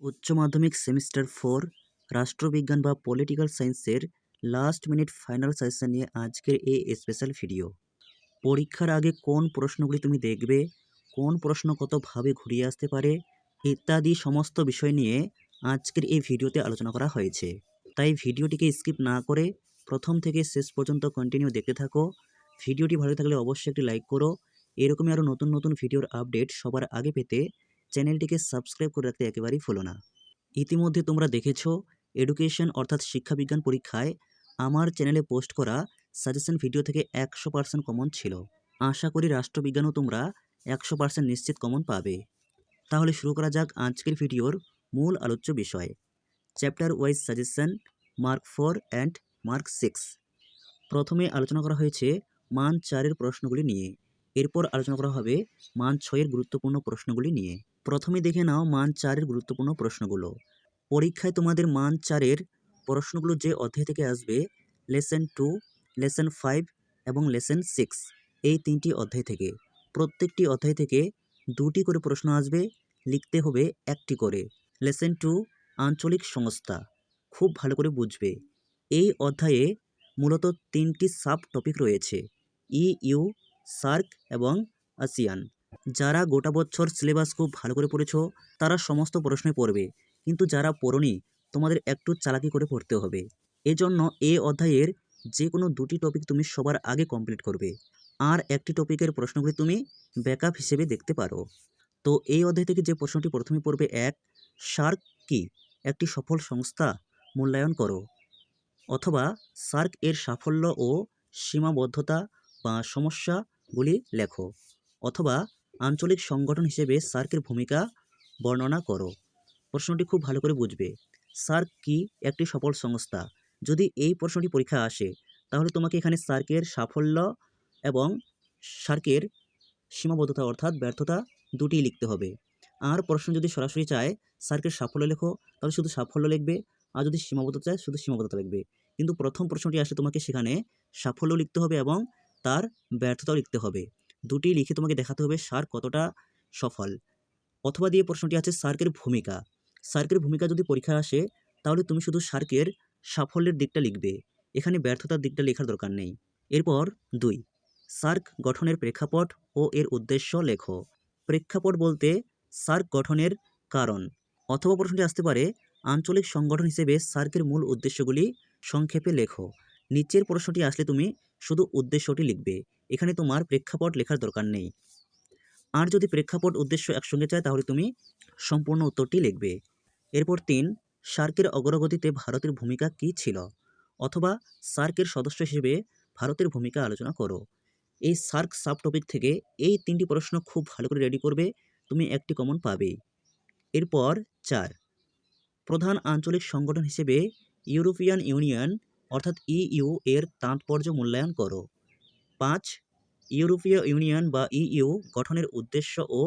উচ্চ মাধ্যমিক সেমিস্টার 4 রাষ্ট্রবিজ্ঞান বা পলিটিক্যাল সায়েন্সের লাস্ট মিনিট ফাইনাল সাজেশন নিয়ে আজকের এই স্পেশাল ভিডিও। পরীক্ষার আগে কোন প্রশ্নগুলি তুমি দেখবে, কোন প্রশ্ন কতভাবে ঘুরিয়ে আসতে পারে ইত্যাদি সমস্ত বিষয় নিয়ে আজকের এই ভিডিওতে আলোচনা করা হয়েছে। তাই ভিডিওটিকে স্কিপ না করে প্রথম থেকে শেষ পর্যন্ত কন্টিনিউ দেখতে থাকো। ভিডিওটি ভালো থাকলে অবশ্যই একটি লাইক করো। এরকমই আরও নতুন নতুন ভিডিওর আপডেট সবার আগে পেতে চ্যানেলটিকে সাবস্ক্রাইব করে রাখতে একেবারেই ভুলো না। ইতিমধ্যে তোমরা দেখেছো এডুকেশন অর্থাৎ শিক্ষাবিজ্ঞান পরীক্ষায় আমার চ্যানেলে পোস্ট করা সাজেশন ভিডিও থেকে 100% কমন ছিল। আশা করি রাষ্ট্রবিজ্ঞানও তোমরা 100% নিশ্চিত কমন পাবে। তাহলে শুরু করা যাক আজকের ভিডিওর মূল আলোচ্য বিষয়। Chapter wise suggestion mark 4 and mark 6। প্রথমে আলোচনা করা হয়েছে মান 4-এর প্রশ্নগুলি নিয়ে, এরপর আলোচনা করা হবে মান 6-এর গুরুত্বপূর্ণ প্রশ্নগুলি নিয়ে। প্রথমে দেখে নাও মান 4-এর গুরুত্বপূর্ণ প্রশ্নগুলো। পরীক্ষায় তোমাদের মান 4-এর প্রশ্নগুলো যে অধ্যায় থেকে আসবে, লেসন 2, লেসন 5 এবং লেসন 6, এই 3টি অধ্যায় থেকে। প্রত্যেকটি অধ্যায় থেকে 2টি করে প্রশ্ন আসবে, লিখতে হবে 1টি করে। লেসন 2 আঞ্চলিক সংস্থা, খুব ভালো করে বুঝবে। এই অধ্যায়ে মূলত 3টি সাব টপিক রয়েছে, ইইউ, সার্ক এবং আসিয়ান। যারা গোটা বছর সিলেবাস খুব ভালো করে পড়েছো তারা সমস্ত প্রশ্নই পড়বে, কিন্তু যারা পড়োনি তোমাদের একটু চালাকি করে পড়তে হবে। এজন্য এই অধ্যায়ের যে কোনো 2টি টপিক তুমি সবার আগে কমপ্লিট করবে, আর একটি টপিকের প্রশ্নগুলি তুমি ব্যাকআপ হিসেবে দেখতে পারো। তো এই অধ্যায় থেকে যে প্রশ্নটি প্রথমে পড়বে, 1, সার্ক কি একটি সফল সংস্থা? মূল্যায়ন করো। অথবা সার্ক এর সাফল্য ও সীমাবদ্ধতা বা সমস্যাগুলি লেখো। অথবা আঞ্চলিক সংগঠন হিসেবে সার্কের ভূমিকা বর্ণনা করো। প্রশ্নটি খুব ভালো করে বুঝবে। সার্ক কি একটি সফল সংস্থা? যদি এই প্রশ্নটি পরীক্ষা আসে তাহলে তোমাকে এখানে সার্কের সাফল্য এবং সার্কের সীমাবদ্ধতা অর্থাৎ ব্যর্থতা দুটিই লিখতে হবে। আর প্রশ্ন যদি সরাসরি চায় সার্কের সাফল্য লেখো তাহলে শুধু সাফল্য লিখবে, আর যদি সীমাবদ্ধতা চায় শুধু সীমাবদ্ধতা লিখবে। কিন্তু প্রথম প্রশ্নটি আসলে তোমাকে সেখানে সাফল্য লিখতে হবে এবং তার ব্যর্থতাও লিখতে হবে। দুটি লিখে তোমাকে দেখাতে হবে সার্ক কতটা সফল। অথবা দিয়ে প্রশ্নটি আছে সার্কের ভূমিকা। সার্কের ভূমিকা যদি পরীক্ষা আসে তাহলে তুমি শুধু সার্কের সাফল্যের দিকটা লিখবে, এখানে ব্যর্থতার দিকটা লেখার দরকার নেই। এরপর 2, সার্ক গঠনের প্রেক্ষাপট ও এর উদ্দেশ্য লেখো। প্রেক্ষাপট বলতে সার্ক গঠনের কারণ। অথবা প্রশ্নটি আসতে পারে আঞ্চলিক সংগঠন হিসেবে সার্কের মূল উদ্দেশ্যগুলি সংক্ষেপে লেখো। নিচের প্রশ্নটি আসলে তুমি শুধু উদ্দেশ্যটি লিখবে, এখানে তোমার প্রেক্ষাপট লেখার দরকার নেই। আর যদি প্রেক্ষাপট উদ্দেশ্য একসঙ্গে চায় তাহলে তুমি সম্পূর্ণ উত্তরটি লিখবে। এরপর 3, সার্কের অগ্রগতিতে ভারতের ভূমিকা কী ছিল? অথবা সার্কের সদস্য হিসেবে ভারতের ভূমিকা আলোচনা করো। এই সার্ক সাব টপিক থেকে এই 3টি প্রশ্ন খুব ভালো করে রেডি করবে, তুমি একটি কমন পাবেই। এরপর 4, প্রধান আঞ্চলিক সংগঠন হিসেবে ইউরোপিয়ান ইউনিয়ন অর্থাৎ ইইউ এর তাৎপর্য মূল্যায়ন করো। 5, ইউরোপীয় ইউনিয়ন বা ইইউ গঠনের উদ্দেশ্য ও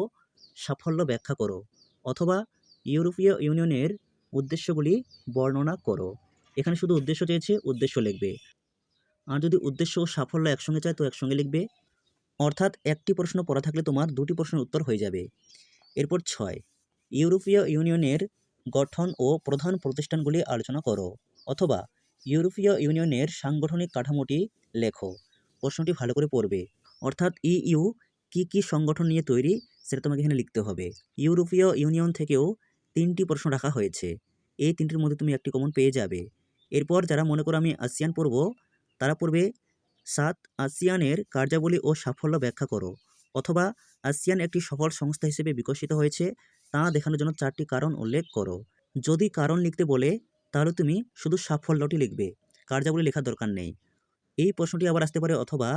সাফল্য ব্যাখ্যা করো। অথবা ইউরোপীয় ইউনিয়নের উদ্দেশ্যগুলি বর্ণনা করো। এখানে শুধু উদ্দেশ্য চেয়েছে, উদ্দেশ্য লিখবে। আর যদি উদ্দেশ্য ও সাফল্য একসঙ্গে চায় তো একসঙ্গে লিখবে, অর্থাৎ একটি প্রশ্ন পড়া থাকলে তোমার 2টি প্রশ্নের উত্তর হয়ে যাবে। এরপর 6, ইউরোপীয় ইউনিয়নের গঠন ও প্রধান প্রতিষ্ঠানগুলি আলোচনা করো। অথবা ইউরোপীয় ইউনিয়নের সাংগঠনিক কাঠামোটি লেখো। প্রশ্নটি ভালো করে পড়বে, অর্থাৎ ইইউ কি কি সংগঠন নিয়ে তৈরি সেটা তোমাকে এখানে লিখতে হবে। ইউরোপীয় ইউনিয়ন থেকেও 3টি প্রশ্ন রাখা হয়েছে, এই 3টির মধ্যে তুমি একটি কমন পেয়ে যাবে। এরপর যারা মনে করো আমি আসিয়ান পড়ব তারা পড়বে 7, আসিয়ানের কার্যাবলী ও সাফল্য ব্যাখ্যা করো। অথবা আসিয়ান একটি সফল সংস্থা হিসেবে বিকশিত হয়েছে তা দেখানোর জন্য 4টি কারণ উল্লেখ করো। যদি কারণ লিখতে বলে তাহলে তুমি শুধু সাফল্যটি লিখবে, কার্যাবলী লেখার দরকার নেই। এই প্রশ্নটি আবার আসতে পারে অথবা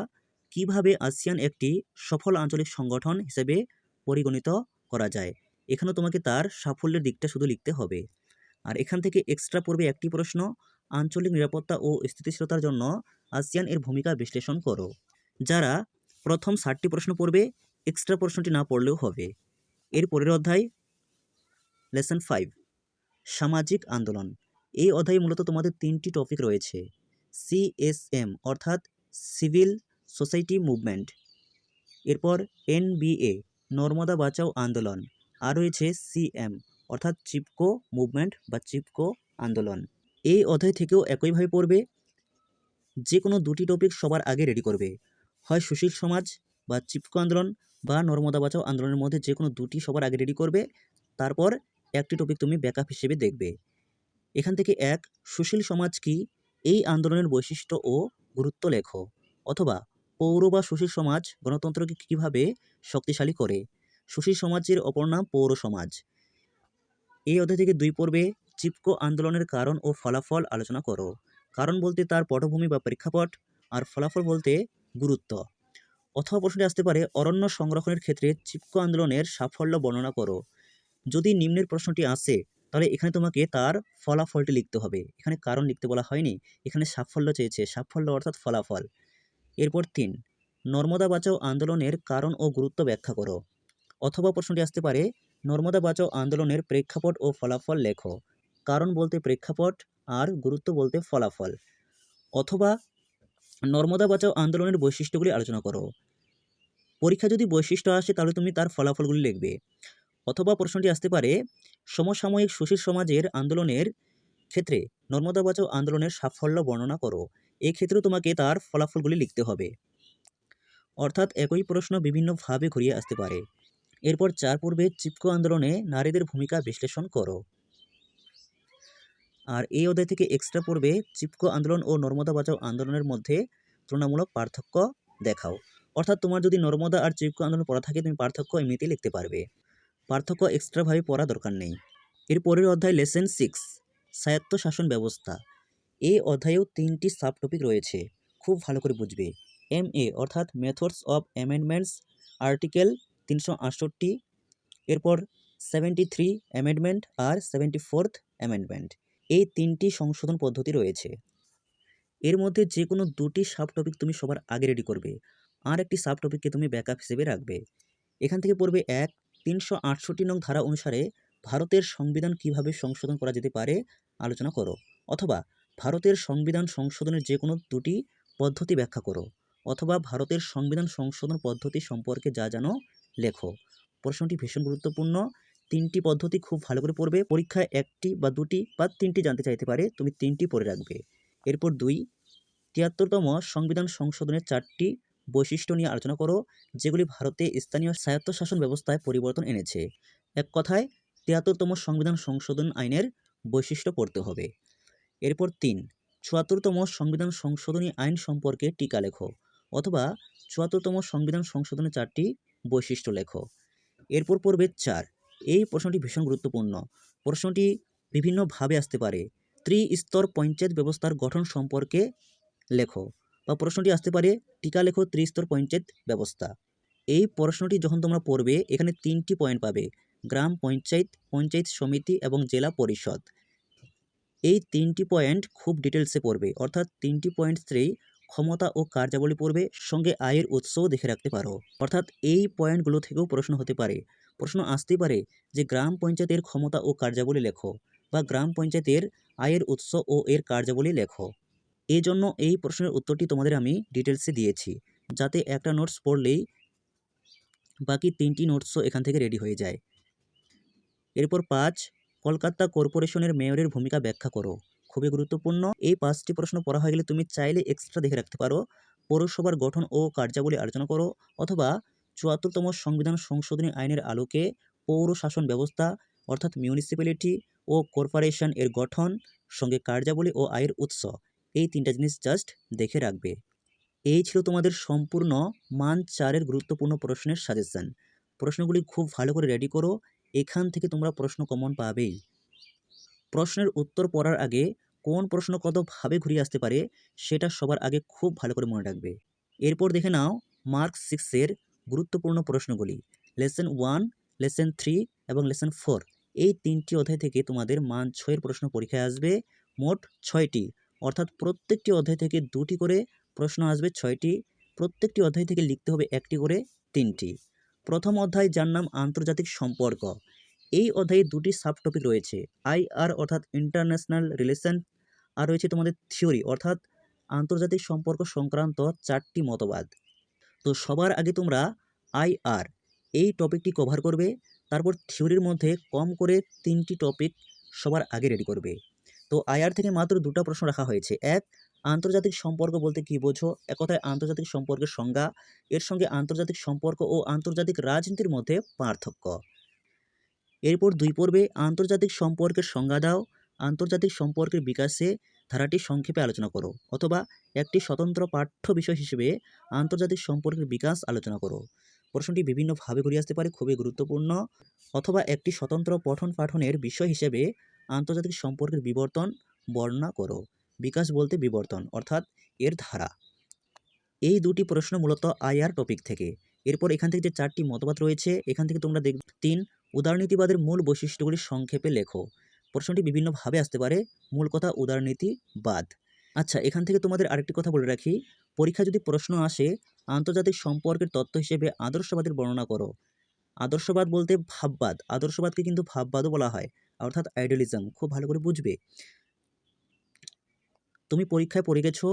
কিভাবে আসিয়ান একটি সফল আঞ্চলিক সংগঠন হিসেবে পরিগণিত করা যায়, এখানেও তোমাকে তার সাফল্যের দিকটা শুধু লিখতে হবে। আর এখান থেকে এক্সট্রা পড়বে একটি প্রশ্ন, আঞ্চলিক নিরাপত্তা ও স্থিতিশীলতার জন্য আসিয়ান এর ভূমিকা বিশ্লেষণ করো। যারা প্রথম 7টি প্রশ্ন পড়বে এক্সট্রা প্রশ্নটি না পড়লেও হবে। এর পরের অধ্যায় লেসন 5, সামাজিক আন্দোলন। এই অধ্যায়ে মূলত তোমাদের 3টি টপিক রয়েছে, সিএসএম অর্থাৎ সিভিল সোসাইটি মুভমেন্ট। এরপর এনবিএ নর্মদা বাঁচাও আন্দোলন। আর রয়েছে সিএম অর্থাৎ চিপকো মুভমেন্ট বা চিপকো আন্দোলন। এই অধ্যায় থেকেও একইভাবে পড়বে, যে কোনো দুটি টপিক সবার আগে রেডি করবে, হয় সুশীল সমাজ বা চিপকো আন্দোলন বা নর্মদা বাঁচাও আন্দোলনের মধ্যে যে কোনো দুটি সবার আগে রেডি করবে, তারপর একটি টপিক তুমি ব্যাকআপ হিসেবে দেখবে। এখান থেকে এক, সুশীল সমাজ কি, এই আন্দোলনের বৈশিষ্ট্য ও গুরুত্ব লেখো, অথবা পৌর বা সুশীল সমাজ গণতন্ত্রকে কীভাবে শক্তিশালী করে, সুশীল সমাজের অপর নাম পৌর সমাজ। এই অধ্যায় থেকে দুই পর্বে চিপকো আন্দোলনের কারণ ও ফলাফল আলোচনা করো। কারণ বলতে তার পটভূমি বা প্রেক্ষাপট, আর ফলাফল বলতে গুরুত্ব। অথবা প্রশ্নটি আসতে পারে, অরণ্য সংরক্ষণের ক্ষেত্রে চিপকো আন্দোলনের সাফল্য বর্ণনা করো। যদি নিম্নের প্রশ্নটি আসে, তাহলে এখানে তোমাকে তার ফলাফলটি লিখতে হবে। এখানে কারণ লিখতে বলা হয়নি, এখানে সাফল্য চেয়েছে, সাফল্য অর্থাৎ ফলাফল। এরপর ৩, নর্মদা বাঁচাও আন্দোলনের কারণ ও গুরুত্ব ব্যাখ্যা করো। অথবা প্রশ্নটি আসতে পারে, নর্মদা বাঁচাও আন্দোলনের প্রেক্ষাপট ও ফলাফল লেখো। কারণ বলতে প্রেক্ষাপট আর গুরুত্ব বলতে ফলাফল। অথবা নর্মদা বাঁচাও আন্দোলনের বৈশিষ্ট্যগুলি আলোচনা করো। পরীক্ষা যদি বৈশিষ্ট্য আসে তাহলে তুমি তার ফলাফলগুলি লিখবে। অথবা প্রশ্নটি আসতে পারে, সমসাময়িক সুশীল সমাজের আন্দোলনের ক্ষেত্রে নর্মদা বাঁচাও আন্দোলনের সাফল্য বর্ণনা করো। এক্ষেত্রেও তোমাকে তার ফলাফলগুলি লিখতে হবে। অর্থাৎ একই প্রশ্ন বিভিন্নভাবে ঘুরিয়ে আসতে পারে। এরপর ৪ পর্বে চিপকো আন্দোলনে নারীদের ভূমিকা বিশ্লেষণ করো। আর এই অধ্যায় থেকে এক্সট্রা পর্বে চিপকো আন্দোলন ও নর্মদা বাঁচাও আন্দোলনের মধ্যে তুলনামূলক পার্থক্য দেখাও। অর্থাৎ তোমার যদি নর্মদা আর চিপকো আন্দোলন পড়া থাকে, তুমি পার্থক্য এমনিতেই লিখতে পারবে, পার্থক্য এক্সট্রাভাবে পড়া দরকার নেই। এর পরের অধ্যায় লেসন 6, স্বায়ত্তশাসন ব্যবস্থা। এই অধ্যায়েও 3টি সাব টপিক রয়েছে, খুব ভালো করে বুঝবে। MA অর্থাৎ মেথডস অফ অ্যামেন্ডমেন্টস, আর্টিকেল 368, এরপর 73 অ্যামেন্ডমেন্ট আর 74th অ্যামেন্ডমেন্ট। এই 3টি সংশোধন পদ্ধতি রয়েছে। এর মধ্যে যে কোনো দুটি সাব টপিক তুমি সবার আগে রেডি করবে, আর একটি সাব টপিককে তুমি ব্যাকআপ হিসেবে রাখবে। এখান থেকে পড়বে ১, ৩৬৮ নং ধারা অনুসারে ভারতের সংবিধান কিভাবে সংশোধন করা যেতে পারে আলোচনা করো। অথবা ভারতের সংবিধান সংশোধনের যে কোনো দুটি পদ্ধতি ব্যাখ্যা করো। অথবা ভারতের সংবিধান সংশোধন পদ্ধতি সম্পর্কে যা জানো লেখো। প্রশ্নটি ভীষণ গুরুত্বপূর্ণ, 3টি পদ্ধতি খুব ভালো করে পড়বে। পরীক্ষায় 1টি বা 2টি বা 3টি জানতে চাইতে পারে, তুমি 3টি পড়ে রাখবে। এরপর ২, ৭৩তম সংবিধান সংশোধনের 4টি বৈশিষ্ট্য নিয়ে আলোচনা করো, যেগুলি ভারতে স্থানীয় স্বায়ত্তশাসন ব্যবস্থায় পরিবর্তন এনেছে। এক কথায় ৭৩তম সংবিধান সংশোধন আইনের বৈশিষ্ট্য পড়তে হবে। এরপর ৩, ৭৪তম সংবিধান সংশোধনী আইন সম্পর্কে টিকা লেখো, অথবা ৭৪তম সংবিধান সংশোধনের 4টি বৈশিষ্ট্য লেখো। এরপর পড়বে ৪, এই প্রশ্নটি ভীষণ গুরুত্বপূর্ণ, প্রশ্নটি বিভিন্নভাবে আসতে পারে। ত্রিস্তর পঞ্চায়েত ব্যবস্থার গঠন সম্পর্কে লেখো, বা প্রশ্নটি আসতে পারে টিকা লেখো ত্রিস্তর পঞ্চায়েত ব্যবস্থা। এই প্রশ্নটি যখন তোমরা পড়বে, এখানে 3টি পয়েন্ট পাবে, গ্রাম পঞ্চায়েত, পঞ্চায়েত সমিতি এবং জেলা পরিষদ। এই 3টি পয়েন্ট খুব ডিটেলসে পড়বে, অর্থাৎ 3টি পয়েন্টসেই ক্ষমতা ও কার্যাবলী পড়বে, সঙ্গে আয়ের উৎসও দেখে রাখতে পারো। অর্থাৎ এই পয়েন্টগুলো থেকেও প্রশ্ন হতে পারে। প্রশ্ন আসতেই পারে যে গ্রাম পঞ্চায়েতের ক্ষমতা ও কার্যাবলী লেখো, বা গ্রাম পঞ্চায়েতের আয়ের উৎস ও এর কার্যাবলী লেখো। এই জন্য এই প্রশ্নের উত্তরটি তোমাদের আমি ডিটেলসে দিয়েছি, যাতে একটা নোটস পড়লেই বাকি 3টি নোটসও এখান থেকে রেডি হয়ে যায়। এরপর ৫, কলকাতা কর্পোরেশনের মেয়রের ভূমিকা ব্যাখ্যা করো। খুবই গুরুত্বপূর্ণ। এই 5টি প্রশ্ন পড়া হয়ে গেলে তুমি চাইলে এক্সট্রা দেখে রাখতে পারো। পৌরসভার গঠন ও কার্যাবলী আলোচনা করো, অথবা ৭৪তম সংবিধান সংশোধনী আইনের আলোকে পৌর শাসন ব্যবস্থা অর্থাৎ মিউনিসিপ্যালিটি ও কর্পোরেশন এর গঠন, সঙ্গে কার্যাবলী ও আয়ের উৎস, এই 3টা জিনিস জাস্ট দেখে রাখবে। এই ছিল তোমাদের সম্পূর্ণ মান 4-এর গুরুত্বপূর্ণ প্রশ্নের সাজেশন। প্রশ্নগুলি খুব ভালো করে রেডি করো, এখান থেকে তোমরা প্রশ্ন কমন পাবেই। প্রশ্নের উত্তর পড়ার আগে কোন প্রশ্ন কতভাবে ঘুরিয়ে আসতে পারে সেটা সবার আগে খুব ভালো করে মনে রাখবে। এরপর দেখে নাও মার্ক 6-এর গুরুত্বপূর্ণ প্রশ্নগুলি। লেসন 1, লেসন 3 এবং লেসন 4, এই 3টি অধ্যায় থেকে তোমাদের মান 6-এর প্রশ্ন পরীক্ষায় আসবে, মোট 6টি। অর্থাৎ প্রত্যেকটি অধ্যায় থেকে 2টি করে প্রশ্ন আসবে, 6টি। প্রত্যেকটি অধ্যায় থেকে লিখতে হবে 1টি করে, 3টি। প্রথম অধ্যায়, যার নাম আন্তর্জাতিক সম্পর্ক, এই অধ্যায়ে 2টি সাব টপিক রয়েছে, IR অর্থাৎ ইন্টারন্যাশনাল রিলেশন, আর রয়েছে তোমাদের থিওরি অর্থাৎ আন্তর্জাতিক সম্পর্ক সংক্রান্ত 4টি মতবাদ। তো সবার আগে তোমরা IR এই টপিকটি কভার করবে, তারপর থিওরির মধ্যে কম করে 3টি টপিক সবার আগে রেডি করবে। তো আইআর থেকে মাত্র 2টা প্রশ্ন রাখা হয়েছে। এক, আন্তর্জাতিক সম্পর্ক বলতে কী বোঝো? এক কথায় আন্তর্জাতিক সম্পর্কের সংজ্ঞা, এর সঙ্গে আন্তর্জাতিক সম্পর্ক ও আন্তর্জাতিক রাজনীতির মধ্যে পার্থক্য। এরপর 2 পর্বে আন্তর্জাতিক সম্পর্কের সংজ্ঞা দাও, আন্তর্জাতিক সম্পর্কের বিকাশে ধারাটি সংক্ষেপে আলোচনা করো, অথবা একটি স্বতন্ত্র পাঠ্য বিষয় হিসেবে আন্তর্জাতিক সম্পর্কের বিকাশ আলোচনা করো। প্রশ্নটি বিভিন্নভাবে ঘুরে আসতে পারে, খুবই গুরুত্বপূর্ণ। অথবা একটি স্বতন্ত্র পঠন পাঠনের বিষয় হিসেবে আন্তর্জাতিক সম্পর্কের বিবর্তন বর্ণনা করো। বিকাশ বলতে বিবর্তন, অর্থাৎ এর ধারা। এই 2টি প্রশ্ন মূলত আইআর টপিক থেকে। এরপর এখান থেকে যে 4টি মতবাদ রয়েছে, এখান থেকে তোমরা দেখবে 3, উদারনীতিবাদের মূল বৈশিষ্ট্যগুলি সংক্ষেপে লেখো। প্রশ্নটি বিভিন্নভাবে আসতে পারে, মূল কথা উদারনীতিবাদ। আচ্ছা, এখান থেকে তোমাদের আরেকটি কথা বলে রাখি, পরীক্ষা যদি প্রশ্ন আসে আন্তর্জাতিক সম্পর্কের তত্ত্ব হিসেবে আদর্শবাদের বর্ণনা করো। আদর্শবাদ বলতে ভাববাদ, আদর্শবাদকে কিন্তু ভাববাদও বলা হয়, অর্থাৎ আইডিয়ালিজম। খুব ভালো করে বুঝবে। তুমি পরীক্ষায় পড়ে গেছো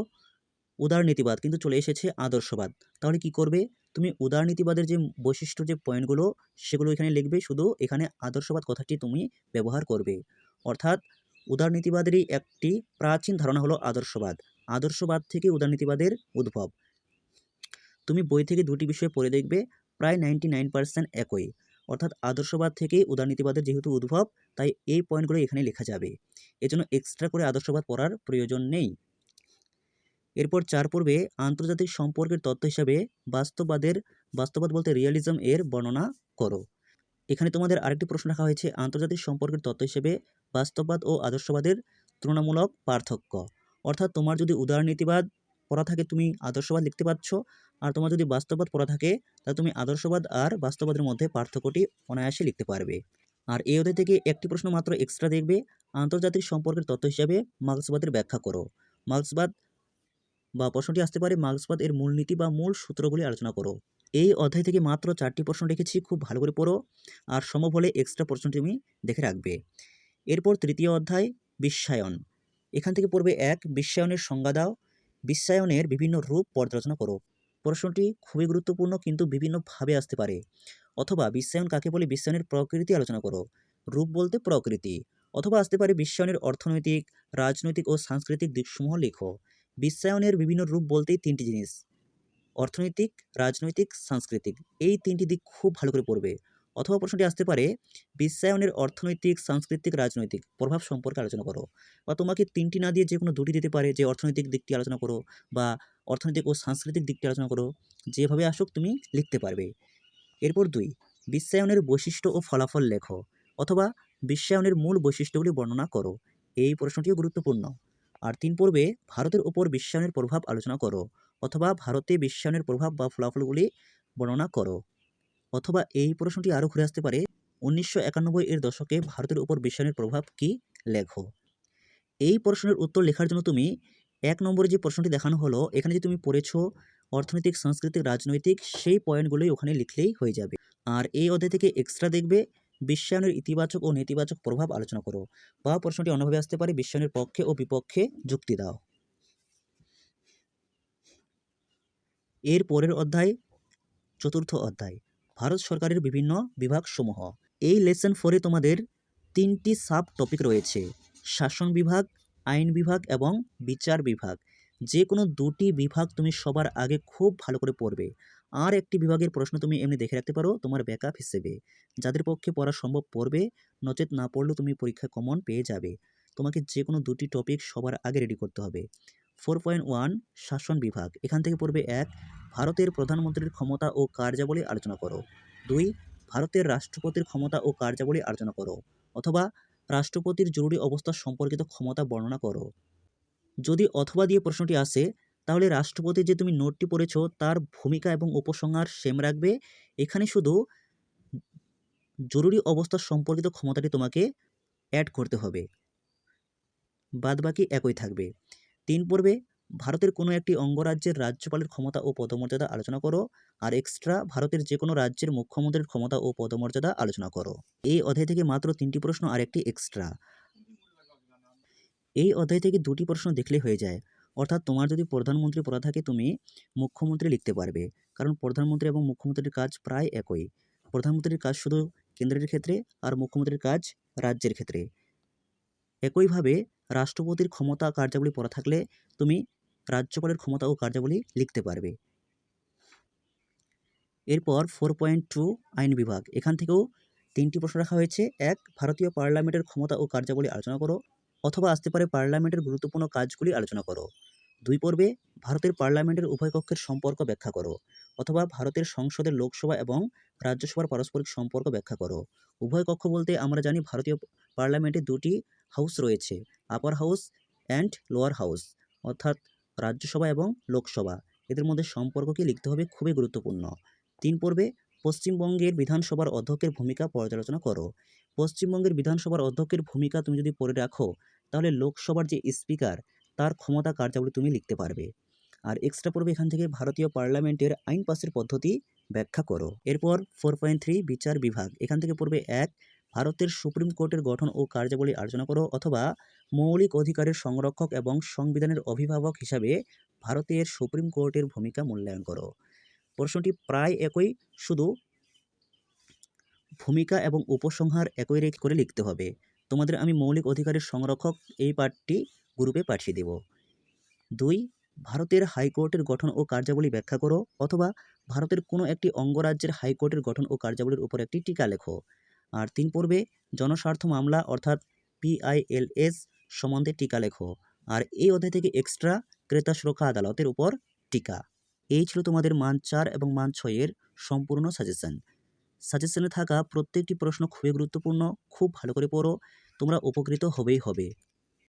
উদারনীতিবাদ, কিন্তু চলে এসেছে আদর্শবাদ। তাহলে কি করবে? তুমি উদারনীতিবাদের যে বৈশিষ্ট্য, যে পয়েন্টগুলো, সেগুলো এখানে লিখবে, শুধু এখানে আদর্শবাদ কথাটি তুমি ব্যবহার করবে। অর্থাৎ উদারনীতিবাদেরই একটি প্রাচীন ধারণা হলো আদর্শবাদ। আদর্শবাদ থেকে উদারনীতিবাদের উদ্ভব। তুমি বই থেকে 2টি বিষয় পড়ে দেখবে, প্রায় 99% একই। অর্থাৎ আদর্শবাদ থেকে উদারনীতিবাদের যেহেতু উদ্ভব, তাই এই পয়েন্টগুলো এখানে লেখা যাবে। এজন্য এক্সট্রা করে আদর্শবাদ পড়ার প্রয়োজন নেই। এরপর 4 পর্বে আন্তর্জাতিক সম্পর্কের তত্ত্ব হিসাবে বাস্তববাদ বলতে রিয়ালিজম এর বর্ণনা করো। এখানে তোমাদের আরেকটি প্রশ্ন রাখা হয়েছে, আন্তর্জাতিক সম্পর্কের তত্ত্ব হিসেবে বাস্তববাদ ও আদর্শবাদের তুলনামূলক পার্থক্য। অর্থাৎ তোমার যদি উদারনীতিবাদ পড়া থাকে, তুমি আদর্শবাদ লিখতে পারছ, আর তোমার যদি বাস্তববাদ পড়া থাকে, তাহলে তুমি আদর্শবাদ আর বাস্তববাদের মধ্যে পার্থক্যটি অনায়াসে লিখতে পারবে। আর এই অধ্যায় থেকে একটি প্রশ্ন মাত্র এক্সট্রা দেখবে, আন্তর্জাতিক সম্পর্কের তত্ত্ব হিসাবে মার্ক্সবাদের ব্যাখ্যা করো। মার্ক্সবাদ বা প্রশ্নটি আসতে পারে, মার্ক্সবাদ এর মূলনীতি বা মূল সূত্রগুলি আলোচনা করো। এই অধ্যায় থেকে মাত্র 4টি প্রশ্ন রেখেছি, খুব ভালো করে পড়ো, আর সম্ভব হলে এক্সট্রা প্রশ্নটি তুমি দেখে রাখবে। এরপর 3য় অধ্যায় বিশ্বায়ন। এখান থেকে পড়বে 1, বিশ্বায়নের সংজ্ঞা দাও, বিশ্বায়নের বিভিন্ন রূপ পর্যালোচনা করো। প্রশ্নটি খুবই গুরুত্বপূর্ণ, কিন্তু বিভিন্নভাবে আসতে পারে। অথবা বিশ্বায়ন কাকে বলে, বিশ্বায়নের প্রকৃতি আলোচনা করো। রূপ বলতে প্রকৃতি। অথবা আসতে পারে বিশ্বনের অর্থনৈতিক, রাজনৈতিক ও সাংস্কৃতিক দিকসমূহ লেখো। বিশ্বায়নের বিভিন্ন রূপ বলতেই 3টি জিনিস, অর্থনৈতিক, রাজনৈতিক, সাংস্কৃতিক। এই 3টি দিক খুব ভালো করে পড়বে। অথবা প্রশ্নটি আসতে পারে, বিশ্বায়নের অর্থনৈতিক, সাংস্কৃতিক, রাজনৈতিক প্রভাব সম্পর্কে আলোচনা করো। বা তোমাকে 3টি না দিয়ে যে কোনো 2টি দিতে পারে, যে অর্থনৈতিক দিকটি আলোচনা করো বা অর্থনৈতিক ও সাংস্কৃতিক দিকটি আলোচনা করো। যেভাবে আসুক তুমি লিখতে পারবে। এরপর 2, বিশ্বায়নের বৈশিষ্ট্য ও ফলাফল লেখো, অথবা বিশ্বায়নের মূল বৈশিষ্ট্যগুলি বর্ণনা করো। এই প্রশ্নটিও গুরুত্বপূর্ণ। আর 3 পর্বে ভারতের উপর বিশ্বায়নের প্রভাব আলোচনা করো, অথবা ভারতে বিশ্বায়নের প্রভাব বা ফলাফলগুলি বর্ণনা করো। অথবা এই প্রশ্নটি আরও ঘুরে আসতে পারে, 1991 এর দশকে ভারতের উপর বিশ্বায়নের প্রভাব কি, লেখো। এই প্রশ্নের উত্তর লেখার জন্য তুমি 1 নম্বরে যে প্রশ্নটি দেখানো হলো, এখানে যে তুমি পড়েছো অর্থনৈতিক, সাংস্কৃতিক, রাজনৈতিক, সেই পয়েন্টগুলোই ওখানে লিখলেই হয়ে যাবে। আর এই অধ্যায় থেকে এক্সট্রা দেখবে, বিশ্বায়নের ইতিবাচক ও নেতিবাচক প্রভাব আলোচনা করো। বা প্রশ্নটি অন্যভাবে আসতে পারে, বিশ্বায়নের পক্ষে ও বিপক্ষে যুক্তি দাও। এর পরের অধ্যায় 4র্থ অধ্যায়, ভারত সরকারের বিভিন্ন বিভাগসমূহ। এই লেসন 4-এ তোমাদের 3টি সাব টপিক রয়েছে, শাসন বিভাগ, আইন বিভাগ এবং বিচার বিভাগ। যে কোনো 2টি বিভাগ তুমি সবার আগে খুব ভালো করে পড়বে। আর একটি বিভাগের প্রশ্ন তুমি এমনি দেখে রাখতে পারো তোমার ব্যাকআপ হিসেবে। যাদের পক্ষে পড়া সম্ভব পড়বে, নচেত না পড়লেও তুমি পরীক্ষায় কমন পেয়ে যাবে। তোমাকে যে কোনো 2টি টপিক সবার আগে রেডি করতে হবে। 4.1 শাসন বিভাগ। এখান থেকে পড়বে 1, ভারতের প্রধানমন্ত্রীর ক্ষমতা ও কার্যাবলী আলোচনা করো। 2, ভারতের রাষ্ট্রপতির ক্ষমতা ও কার্যাবলী আলোচনা করো, অথবা রাষ্ট্রপতির জরুরি অবস্থা সম্পর্কিত ক্ষমতা বর্ণনা করো। যদি অথবা দিয়ে প্রশ্নটি আসে, তাহলে রাষ্ট্রপতির যে তুমি নোটটি পড়েছো তার ভূমিকা এবং উপসংহার সেম রাখবে। এখানে শুধু জরুরি অবস্থা সম্পর্কিত ক্ষমতাটি তোমাকে অ্যাড করতে হবে, বাদবাকি একই থাকবে। 3 পর্বে ভারতের কোনো একটি অঙ্গরাজ্যের রাজ্যপালের ক্ষমতা ও পদমর্যাদা আলোচনা করো। আর এক্সট্রা ভারতের যে কোনো রাজ্যের মুখ্যমন্ত্রীর ক্ষমতা ও পদমর্যাদা আলোচনা করো। এই অধ্যায় থেকে মাত্র 3টি প্রশ্ন আর একটি এক্সট্রা। এই অধ্যায় থেকে 2টি প্রশ্ন দেখলেই হয়ে যায়। অর্থাৎ তোমার যদি প্রধানমন্ত্রী পড়া থাকে, তুমি মুখ্যমন্ত্রী লিখতে পারবে, কারণ প্রধানমন্ত্রী এবং মুখ্যমন্ত্রীর কাজ প্রায় একই। প্রধানমন্ত্রীর কাজ শুধু কেন্দ্রের ক্ষেত্রে আর মুখ্যমন্ত্রীর কাজ রাজ্যের ক্ষেত্রে। একইভাবে রাষ্ট্রপতির ক্ষমতা কার্যাবলী পড়া থাকলে তুমি রাজ্যপালের ক্ষমতা ও কার্যাবলী লিখতে পারবে। এরপর 4.2 আইন বিভাগ, এখান থেকেও 3টি প্রশ্ন রাখা হয়েছে। 1. ভারতীয় পার্লামেন্টের ক্ষমতা ও কার্যাবলী আলোচনা করো, অথবা আসতে পারে পার্লামেন্টের গুরুত্বপূর্ণ কাজগুলি আলোচনা করো। 2 পর্বে ভারতের পার্লামেন্টের উভয় কক্ষের সম্পর্ক ব্যাখ্যা করো, অথবা ভারতের সংসদের লোকসভা এবং রাজ্যসভার পারস্পরিক সম্পর্ক ব্যাখ্যা করো। উভয় কক্ষ বলতে আমরা জানি ভারতীয় পার্লামেন্টে 2টি হাউস রয়েছে, আপার হাউস অ্যান্ড লোয়ার হাউস, অর্থাৎ রাজ্যসভা এবং লোকসভা। এদের মধ্যে সম্পর্ককে লিখতে হবে, খুবই গুরুত্বপূর্ণ। 3 পর্বে পশ্চিমবঙ্গের বিধানসভার অধ্যক্ষের ভূমিকা পর্যালোচনা করো। পশ্চিমবঙ্গের বিধানসভার অধ্যক্ষের ভূমিকা তুমি যদি পড়ে রাখো, তাহলে লোকসভার যে স্পিকার তার ক্ষমতা কার্যাবলী তুমি লিখতে পারবে। আর এক্সট্রা পর্বে এখান থেকে ভারতীয় পার্লামেন্টের আইন পাসের পদ্ধতি ব্যাখ্যা করো। এরপর 4.3 বিচার বিভাগ, এখান থেকে পড়বে 1. ভারতের সুপ্রিম কোর্টের গঠন ও কার্যাবলী আলোচনা করো, অথবা মৌলিক অধিকারের সংরক্ষক এবং সংবিধানের অভিভাবক হিসাবে ভারতের সুপ্রিম কোর্টের ভূমিকা মূল্যায়ন করো। প্রশ্নটি প্রায় একই, শুধু ভূমিকা এবং উপসংহার একই করে লিখতে হবে। তোমাদের আমি মৌলিক অধিকারের সংরক্ষক এই পাঠটি গ্রুপে পাঠিয়ে দেব। 2. ভারতের হাইকোর্টের গঠন ও কার্যাবলী ব্যাখ্যা করো, অথবা ভারতের কোনো একটি অঙ্গরাজ্যের হাইকোর্টের গঠন ও কার্যাবলীর উপর একটি টিকা লেখো। আর 3 পর্বে জনস্বার্থ মামলা অর্থাৎ PILS সম্বন্ধে টিকা লেখো। আর এই অধ্যায় থেকে এক্সট্রা ক্রেতা সুরক্ষা আদালতের উপর টিকা। এই ছিল তোমাদের মান 4 এবং মান 6 এর সম্পূর্ণ সাজেশন। সাজেশনে থাকা প্রত্যেকটি প্রশ্ন খুবই গুরুত্বপূর্ণ, খুব ভালো করে পড়ো, তোমরা উপকৃত হবেই হবে।